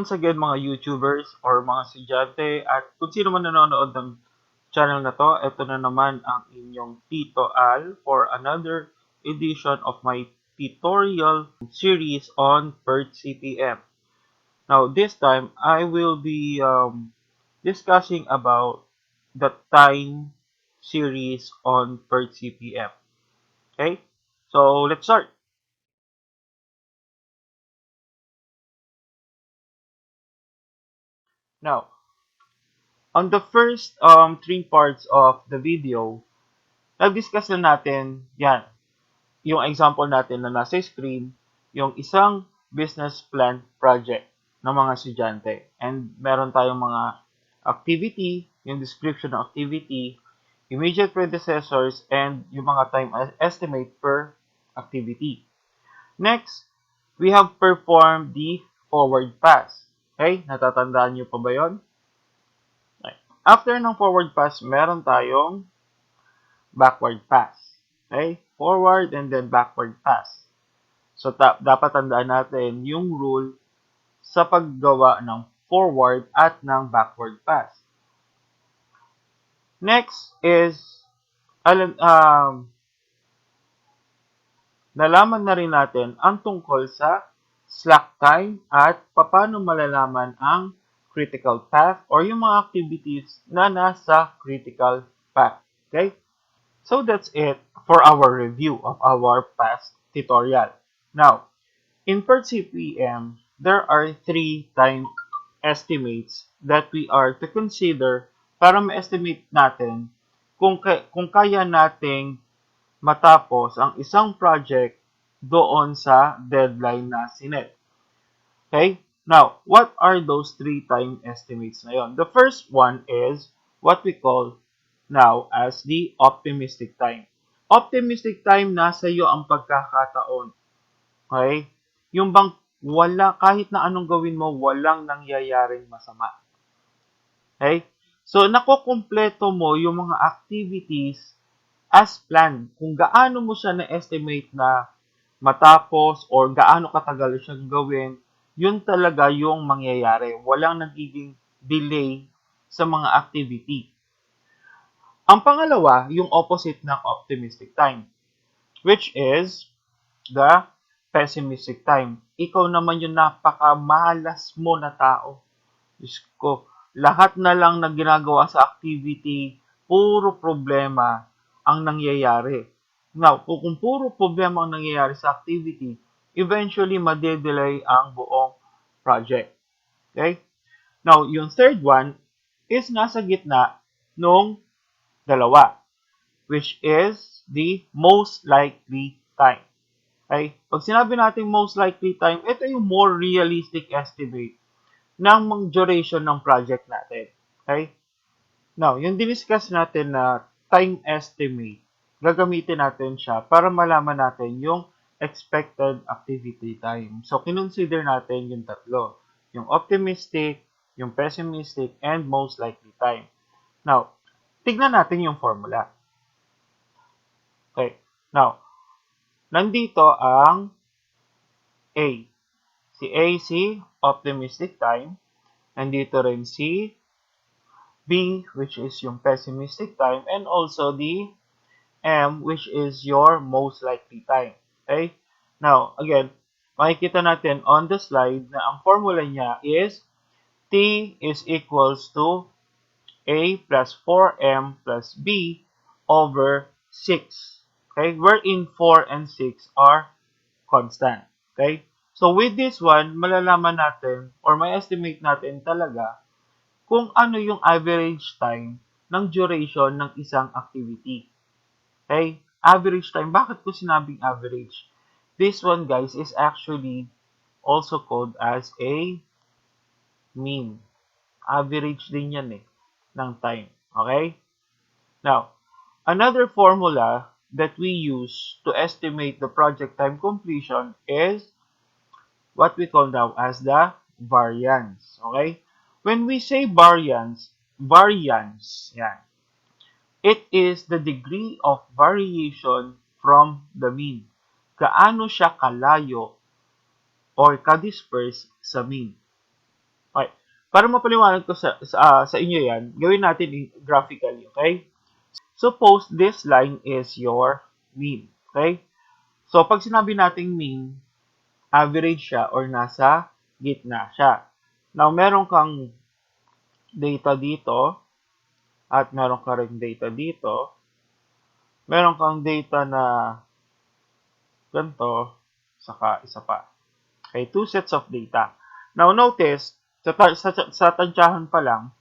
once again mga YouTubers or mga estudyante at kung sino man nanonood ng channel na to, ito na naman ang inyong Tito-riAL for another edition of my tutorial series on PERT-CPM. Now, this time, I will be discussing about the time series on PERT-CPM. Okay? So, let's start. Now, on the first three parts of the video, nag-discuss na natin yan. Yung example natin na nasa screen, yung isang business plan project ng mga estudyante. And meron tayong mga activity, yung description ng activity, immediate predecessors, and yung mga time estimate per activity. Next, we have performed the forward pass. Okay? Natatandaan nyo pa ba yun? After ng forward pass, meron tayong backward pass. Okay? Forward and then backward pass. So, dapat tandaan natin yung rule sa paggawa ng forward at ng backward pass. Next is, nalaman na rin natin ang tungkol sa slack time at paano malalaman ang critical path or yung mga activities na nasa critical path. Okay? So that's it for our review of our past tutorial. Now, in PERT-CPM, there are 3 time estimates that we are to consider para ma-estimate natin kung kaya nating matapos ang isang project doon sa deadline na sinet. Okay? Now, what are those 3 time estimates na yon? The first one is what we call now as the optimistic time. Optimistic time, nasa iyo ang pagkakataon. Okay? Yung bang wala, kahit na anong gawin mo, walang nangyayaring masama. Okay? So, nakukumpleto mo yung mga activities as planned. Kung gaano mo siya na-estimate na matapos or gaano katagal siyang gawin, yun talaga yung mangyayari. Walang nagiging delay sa mga activity. Ang pangalawa, yung opposite ng optimistic time, which is the pessimistic time. Ikaw naman yung napakamalas mo na tao. Diyos ko, lahat na lang na ginagawa sa activity, puro problema ang nangyayari. Now, kung puro problema ang nangyayari sa activity, eventually, madedelay ang buong project. Okay? Now, yung third one is nasa gitna nung dalawa, which is the most likely time. Okay? Pag sinabi natin most likely time, ito yung more realistic estimate ng duration ng project natin. Okay? Now, yung diniscuss natin na time estimate, gagamitin natin siya para malaman natin yung expected activity time. So, kinonsider natin yung tatlo. Yung optimistic, yung pessimistic, and most likely time. Now, tignan natin yung formula. Okay. Now, nandito ang A. Si A, si optimistic time. Nandito rin si B, which is yung pessimistic time. And also the M, which is your most likely time. Okay? Now, again, makikita natin on the slide na ang formula niya is T is equals to A plus 4M plus B over 6. Okay? Wherein 4 and 6 are constant. Okay? So, with this one, malalaman natin or may estimate natin talaga kung ano yung average time ng duration ng isang activity. Okay? Average time. Bakit ko sinabing average? This one, guys, is actually also called as a mean. Average din yan ng time. Okay? Now, another formula that we use to estimate the project time completion is what we call now as the variance. Okay? When we say variance, yan. It is the degree of variation from the mean. Gaano siya kalayo or kadisperse sa mean. Okay. Para mapaliwanag ko sa inyo yan, gawin natin graphically, okay? Suppose this line is your mean, okay? So, pag sinabi nating mean, average siya or nasa gitna siya. Now, meron kang data dito at meron ka rin data dito. Meron kang data na ganito, saka isa pa. Okay, two sets of data. Now, notice, sa tansyahan pa lang,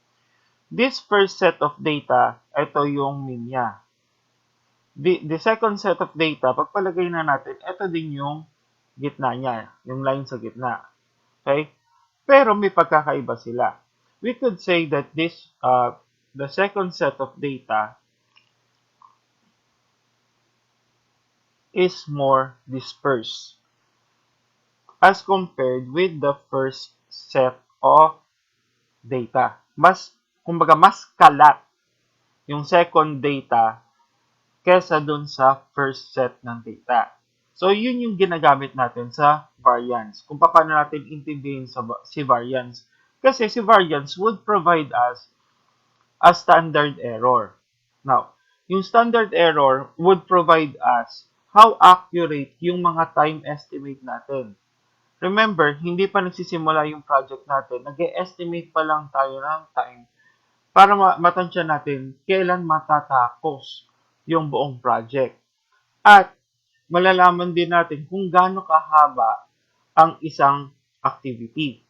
this first set of data, ito yung mean niya. The second set of data, pagpalagay na natin, ito din yung gitna niya, yung line sa gitna. Okay? Pero may pagkakaiba sila. We could say that the second set of data is more dispersed as compared with the first set of data. Kumbaga, mas kalat yung second data kesa dun sa first set ng data. So, yun yung ginagamit natin sa variance. Kung paano natin intindihin si variance. Kasi si variance would provide us a standard error. Now, yung standard error would provide us how accurate yung mga time estimate natin. Remember, hindi pa nagsisimula yung project natin. Nag-estimate pa lang tayo ng time para matansya natin kailan matatapos yung buong project. At malalaman din natin kung gaano kahaba ang isang activity.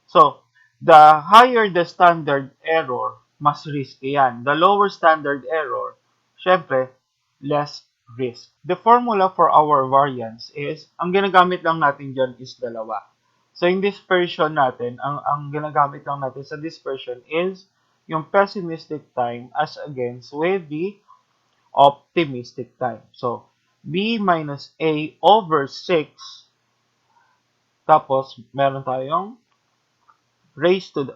So, the higher the standard error, mas risky yan. The lower standard error, syempre, less risk. The formula for our variance is, ang ginagamit lang natin dyan is dalawa. So, in dispersion natin, ang ginagamit lang natin sa dispersion is yung pessimistic time as against with the optimistic time. So, B minus A over 6, tapos meron tayong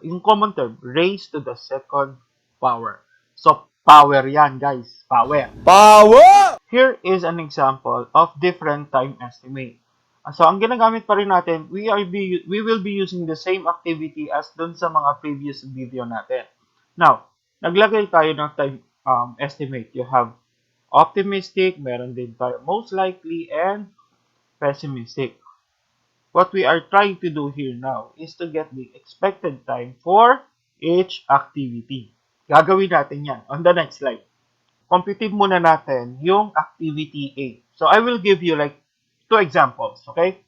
yung common term, raised to the second power. So, power yan, guys. Power. Power! Here is an example of different time estimate. So, ang ginagamit pa rin natin, we will be using the same activity as dun sa mga previous video natin. Now, naglagay tayo ng time estimate. You have optimistic, meron din tayo most likely, and pessimistic. What we are trying to do here now is to get the expected time for each activity. Gagawin natin yan on the next slide. Computin muna natin yung activity A. So, I will give you like 2 examples, okay?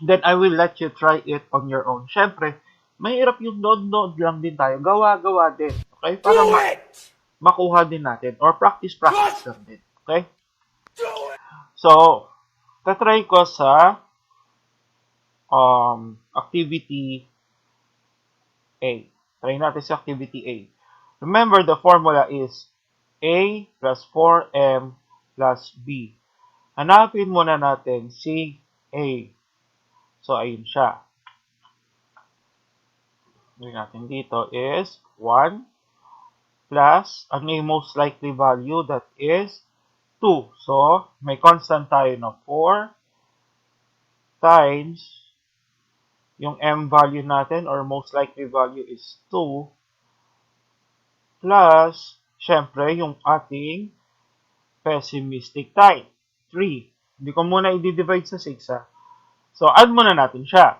Then, I will let you try it on your own. Siyempre, mahirap yung node-node lang din tayo. Gawa-gawa din, okay? Para makuha din natin or practice-practice lang din, okay? So, tatry ko sa activity A. Try natin sa activity A. Remember, the formula is A plus 4M plus B. Hanapin muna natin si A. So, ayun siya. Gawin natin dito is 1 plus, ano yung most likely value? That is 2. So, may constant tayo na 4 times yung M value natin or most likely value is 2 plus, syempre, yung ating pessimistic time, 3. Hindi ko muna i-divide sa 6 ha. So, add muna natin siya.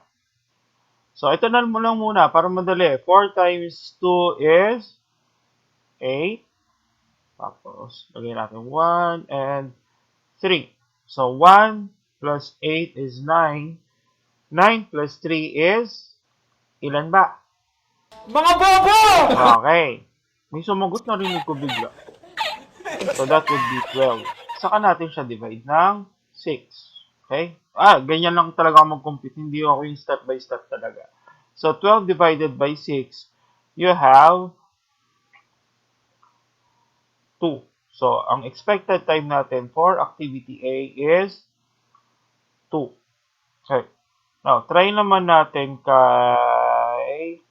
So, ito na mo lang muna para madali. 4 times 2 is 8. Tapos, lagay natin 1 and 3. So, 1 plus 8 is 9. 9 plus 3 is, ilan ba? Mga bobo! Okay. May sumagot na rinig ko bigla. So, that would be 12. Saka natin siya divide ng 6. Okay? Ganyan lang talaga mag-compute. Hindi ako yung step by step talaga. So, 12 divided by 6, you have 2. So, ang expected time natin for activity A is 2. Okay. Now, try naman natin kay,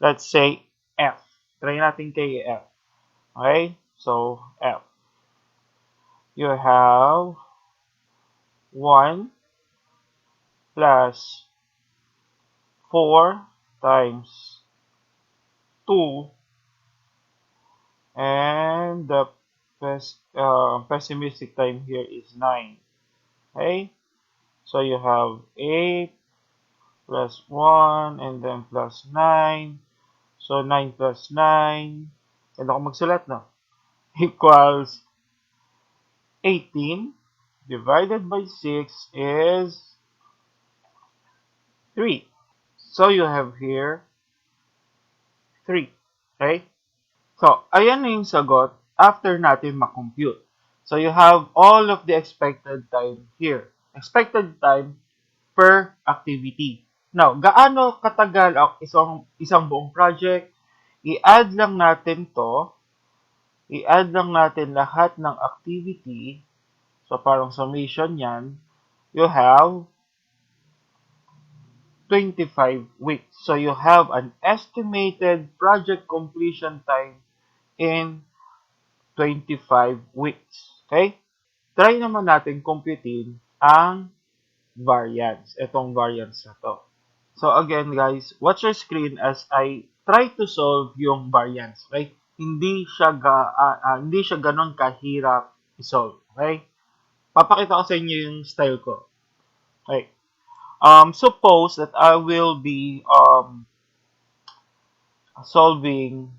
let's say, F. Try natin kay F. Okay? So, F. You have 1 plus 4 times 2, and the pessimistic time here is 9. Okay? So you have 8 plus 1 and then plus 9. So 9 plus 9, and ako magsulat na, equals 18 divided by 6 is 3. So you have here 3. Okay? So, ayan na yung sagot after natin makompute. So, you have all of the expected time here. Expected time per activity. Now, gaano katagal ang isang buong project? I-add lang natin to. I-add lang natin lahat ng activity. So, parang summation yan. You have 25 weeks. So, you have an estimated project completion time in 25 weeks. Okay? Try naman natin computein ang variance. Itong variance na to. So again guys, watch your screen as I try to solve yung variance. Okay? Hindi siya ganon kahirap i-solve. Okay? Papakita ko sa inyo yung style ko. Okay. Suppose that I will be solving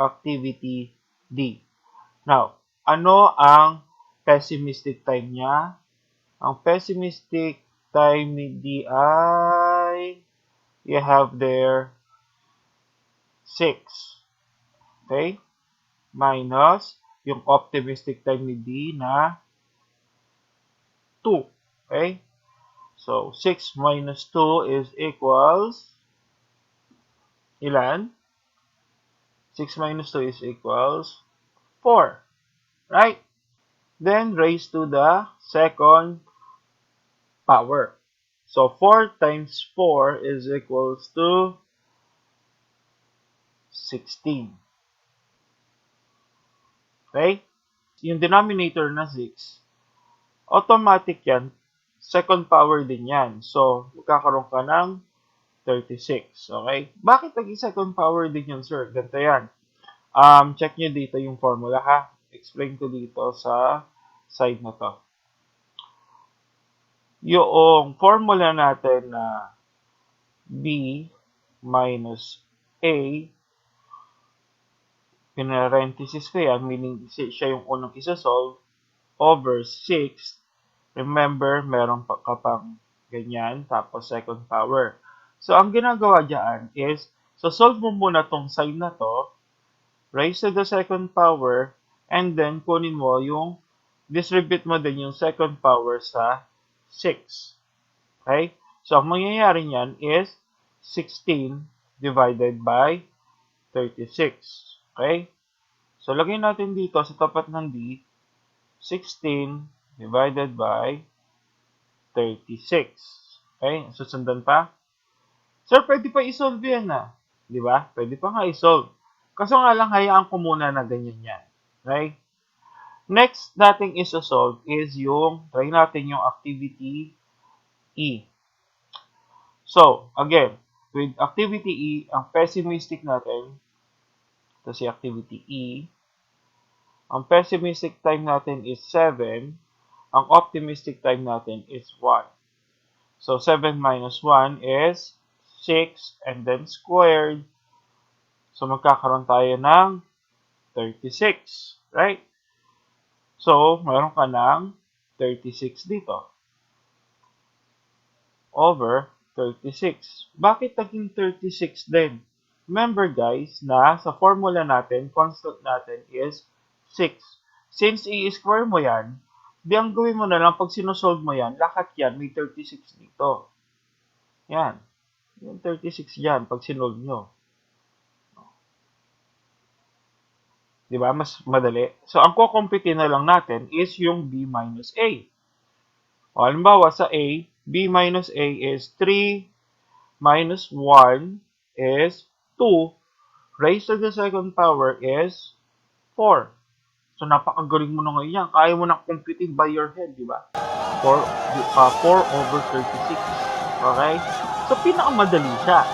activity D. Now, ano ang pessimistic time niya? Ang pessimistic time ni D ay, you have there 6. Okay? Minus yung optimistic time ni D na 2. Okay? So, 6 minus 2 is equals, ilan? 6 minus 2 is equals 4. Right? Then, raise to the second power. So, 4 times 4 is equals to 16. Okay? Yung denominator na 6, automatic yan. Second power din yan. So, magkakaroon ka ng 36. Okay? Bakit naging second power din yan, sir? Ganito yan. Check nyo dito yung formula, ha? Explain ko dito sa side na to. Yung formula natin na B minus A, pinarenthesis ko yan, meaning siya yung unang isa-solve, over 6. Remember, meron ka pang ganyan, tapos second power. So, ang ginagawa dyan is, so solve mo muna tong side na to, raise to the second power, and then kunin mo yung, distribute mo din yung second power sa 6. Okay? So, ang mangyayari niyan is 16 divided by 36. Okay? So, lagay natin dito sa tapat ng D, 16 divided by 36. Okay? Susundan pa. Sir, pwede pa isolve yan na. Di ba? Pwede pa nga isolve. Kaso nga lang, hayaan ko muna na ganyan yan. Okay? Next natin isosolve is yung, try natin yung activity E. So, again, with activity E, ang pessimistic natin, ito si activity E, ang pessimistic time natin is 7, ang optimistic time natin is 1. So, 7 minus 1 is 6, and then squared. So, magkakaroon tayo ng 36, right? So, mayroon ka ng 36 dito over 36. Bakit naging 36 din? Remember guys, na sa formula natin, constant natin is 6. Since i-square mo yan, di ang gawin mo na lang, pag sinusolve mo yan, lahat yan, may 36 dito. Yan. Yung 36 yan, pag sinolve nyo. Di ba? Mas madali. So, ang kukumpitin na lang natin is yung B minus A. O, halimbawa sa A, B minus A is 3 minus 1 is 2. Raised to the second power is 4. So, napakagaling mo na ngayon yan. Kaya mo na computing by your head, di ba? 4 over 36. Okay? So, pinakamadali siya.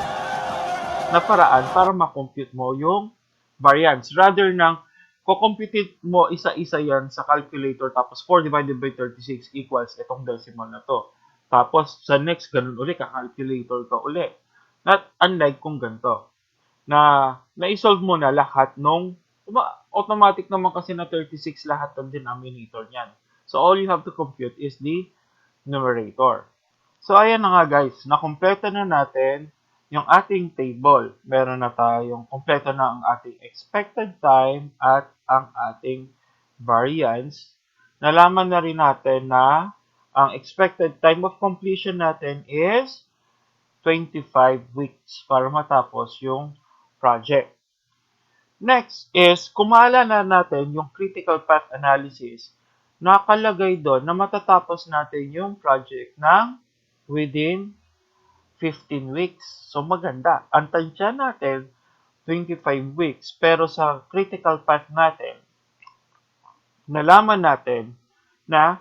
na paraan para makompute mo yung variance. Rather nang kukompute mo isa-isa yan sa calculator tapos 4 divided by 36 equals itong decimal na to. Tapos sa next, ganun uli, ka-calculator ka uli. Not unlike kung ganito, na na-solve mo na lahat nung automatic naman kasi na 36 lahat ng denominator niyan. So all you have to compute is the numerator. So, ayan na nga guys, nakumpleto na natin yung ating table. Meron na tayong kumpleto na ang ating expected time at ang ating variance. Nalaman na rin natin na ang expected time of completion natin is 25 weeks para matapos yung project. Next is, kumala na natin yung critical path analysis. Nakalagay doon na matatapos natin yung project ng within 15 weeks. So, maganda. Ang tansya natin, 25 weeks. Pero sa critical path natin, nalaman natin na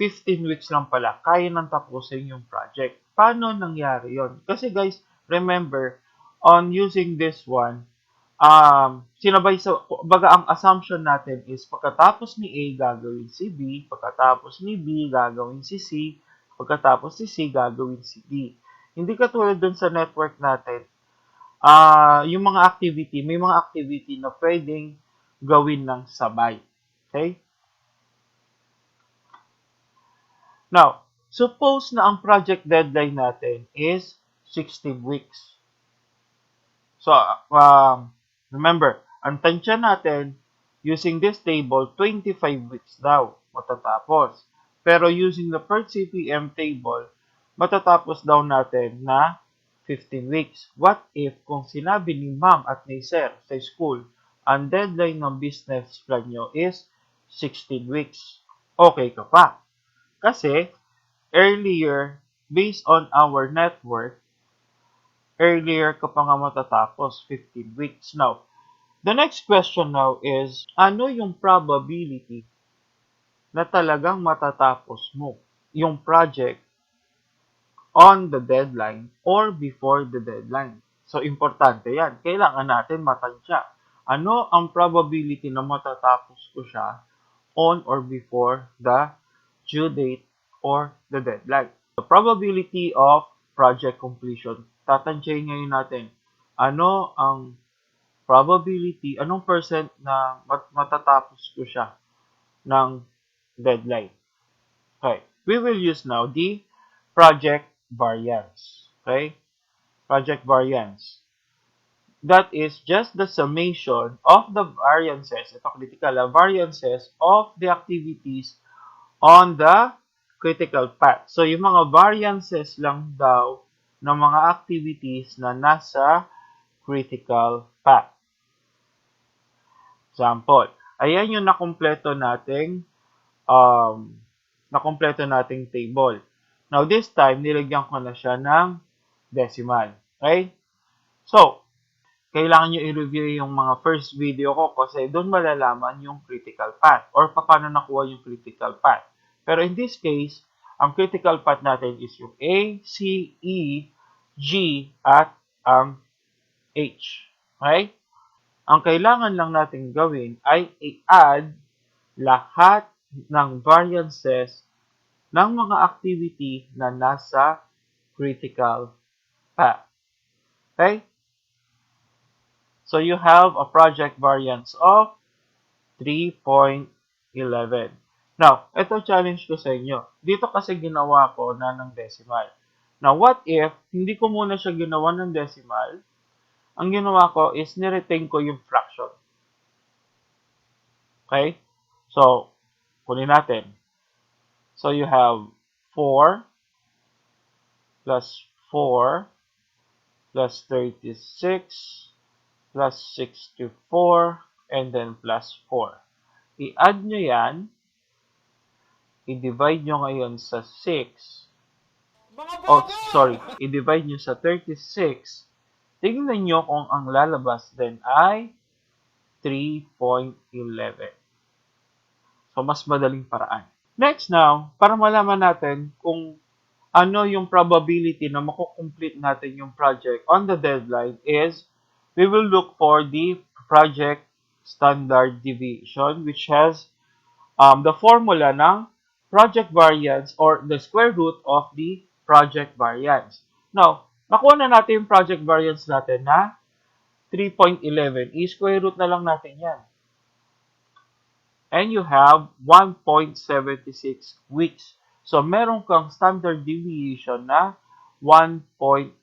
15 weeks lang pala, kaya nang tapusin yung project. Paano nangyari yon? Kasi guys, remember, on using this one, sinabay sa, baga ang assumption natin is pagkatapos ni A gagawin si B, pagkatapos ni B gagawin si C, pagkatapos si C gagawin si D. Hindi katulad dun sa network natin, yung mga activity, may mga activity na pwedeng gawin ng sabay. Okay? Now, suppose na ang project deadline natin is 16 weeks. So, remember, ang tansya natin, using this table, 25 weeks daw matatapos. Pero using the PERT-CPM table, matatapos daw natin na 15 weeks. What if kung sinabi ni ma'am at ni sir sa school, ang deadline ng business plan nyo is 16 weeks? Okay ka pa. Kasi, earlier, based on our network, earlier ka pa nga matatapos, 15 weeks. Now, the next question now is, ano yung probability na talagang matatapos mo yung project on the deadline or before the deadline? So, importante yan. Kailangan natin matansya. Ano ang probability na matatapos ko siya on or before the due date or the deadline? The probability of project completion. Tatansyahin ngayon natin. Ano ang probability, anong percent na matatapos ko siya ng deadline? Okay. We will use now the project variance. Okay? Project variance. That is just the summation of the variances, ito critical, variances of the activities on the critical path. So, yung mga variances lang daw ng mga activities na nasa critical path. Example, ayan yung nakumpleto nating table. Now, this time, nilagyan ko na siya ng decimal. Okay? So, kailangan nyo i-review yung mga first video ko kasi doon malalaman yung critical path or paano nakuha yung critical path. Pero in this case, ang critical path natin is yung A, C, E, G, at ang H. Okay? Ang kailangan lang natin gawin ay i-add lahat ng variances ng mga activity na nasa critical path. Okay? So you have a project variance of 3.11. Now, ito challenge ko sa inyo. Dito kasi ginawa ko na ng decimal. Now, what if hindi ko muna siya ginawa ng decimal? Ang ginawa ko is niretain ko yung fraction. Okay? So, kunin natin. So, you have 4 plus 4 plus 36 plus 64 and then plus 4. I-add nyo yan. I-divide nyo ngayon sa 6. Mga Oh, bobo! sorry. I-divide nyo sa 36. Tingnan nyo kung ang lalabas din ay 3.11. So, mas madaling paraan. Next now, para malaman natin kung ano yung probability na makukomplete natin yung project on the deadline is we will look for the project standard deviation, which has the formula ng project variance or the square root of the project variance. Now, nakuha na natin yung project variance natin na 3.11. I-square root na lang natin yan. And you have 1.76 weeks. So, meron kang standard deviation na 1.76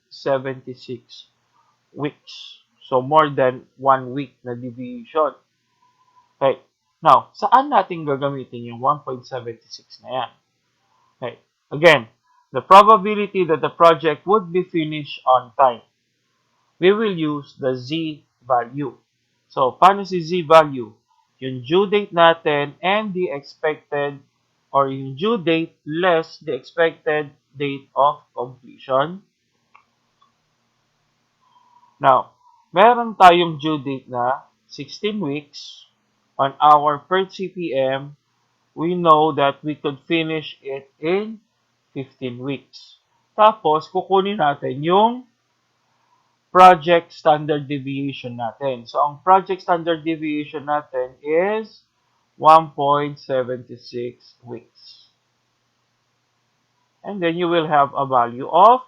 weeks. So, more than 1 week na deviation. Okay. Now, saan natin gagamitin yung 1.76 na yan? Okay. Again, the probability that the project would be finished on time. We will use the Z value. So, paano si Z value? Yung due date natin and the expected or yung due date less the expected date of completion. Now, meron tayong due date na 16 weeks. On our PERT-CPM, we know that we could finish it in 15 weeks. Tapos, kukunin natin yung project standard deviation natin. So, ang project standard deviation natin is 1.76 weeks. And then you will have a value of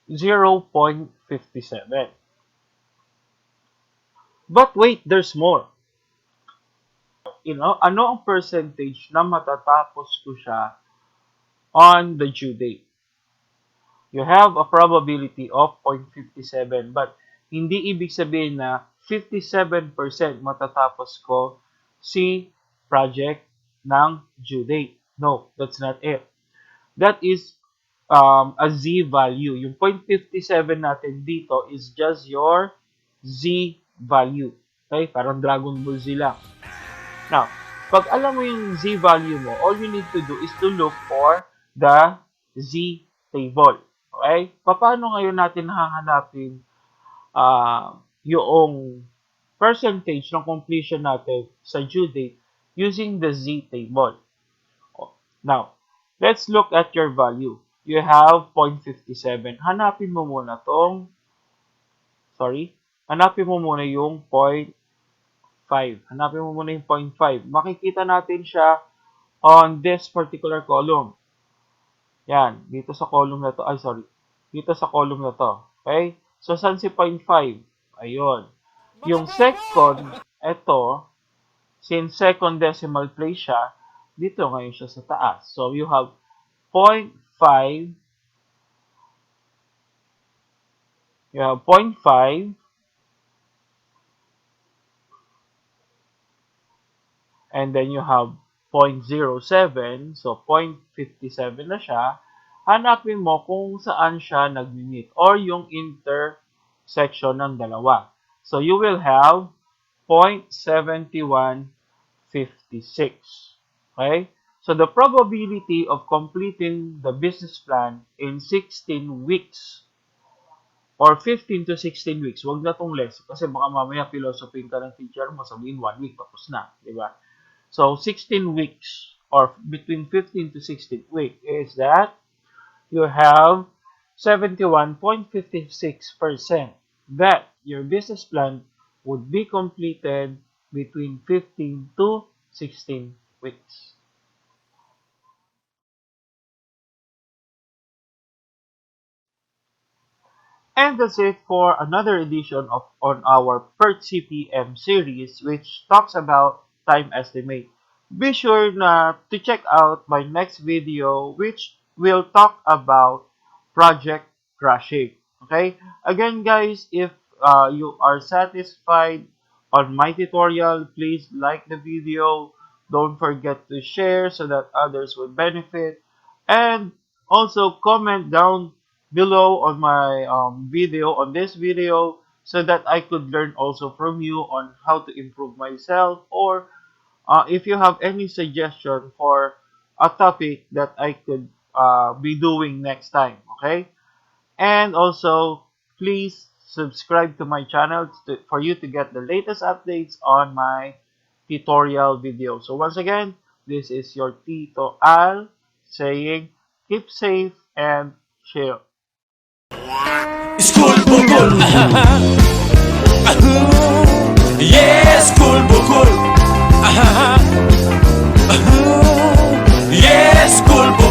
0.57. But wait, there's more. Ano ang percentage na matatapos ko siya on the due date? You have a probability of 0.57, but hindi ibig sabihin na 57% matatapos ko si project ng due date. No, that's not it. That is a Z value. Yung 0.57 natin dito is just your Z value. Okay? Parang Dragon Ball Z lang. Now, pag alam mo yung Z value mo, all you need to do is to look for the Z table. Okay? Paano ngayon natin hahanapin yung percentage ng completion natin sa due date using the Z table? Now, let's look at your value. You have 0.57. Hanapin mo muna yung 0.5. Hanapin mo muna yung 0.5. Makikita natin siya on this particular column. Yan, dito sa column na to. Dito sa column na to. Okay? So, saan si 0.5? Ayun. Yung second, ito, since second decimal place siya, dito ngayon siya sa taas. So, you have 0.5. You have 0.5. And then you have 0.07, so 0.57 na siya, hanapin mo kung saan siya nag-meet or yung intersection ng dalawa. So you will have 0.7156. Okay? So the probability of completing the business plan in 16 weeks or 15 to 16 weeks, wag na tong less kasi baka mamaya philosophy ka ng teacher mo, sabihin 1 week tapos na, di ba? So, 16 weeks or between 15 to 16 weeks is that you have 71.56% that your business plan would be completed between 15 to 16 weeks. And that's it for another edition of on our PERT-CPM series, which talks about time estimate. Be sure to check out my next video, which will talk about project crashing. Okay? Again, guys, if you are satisfied on my tutorial, please like the video. Don't forget to share so that others will benefit. And also comment down below on my on this video, so that I could learn also from you on how to improve myself, or if you have any suggestion for a topic that I could be doing next time. Okay? And also, please subscribe to my channel for you to get the latest updates on my tutorial videos. So once again, this is your Tito-riAL saying, keep safe and chill. Iskul Bukol. Yes, Iskul Bukol. Yes, Iskul Bukol.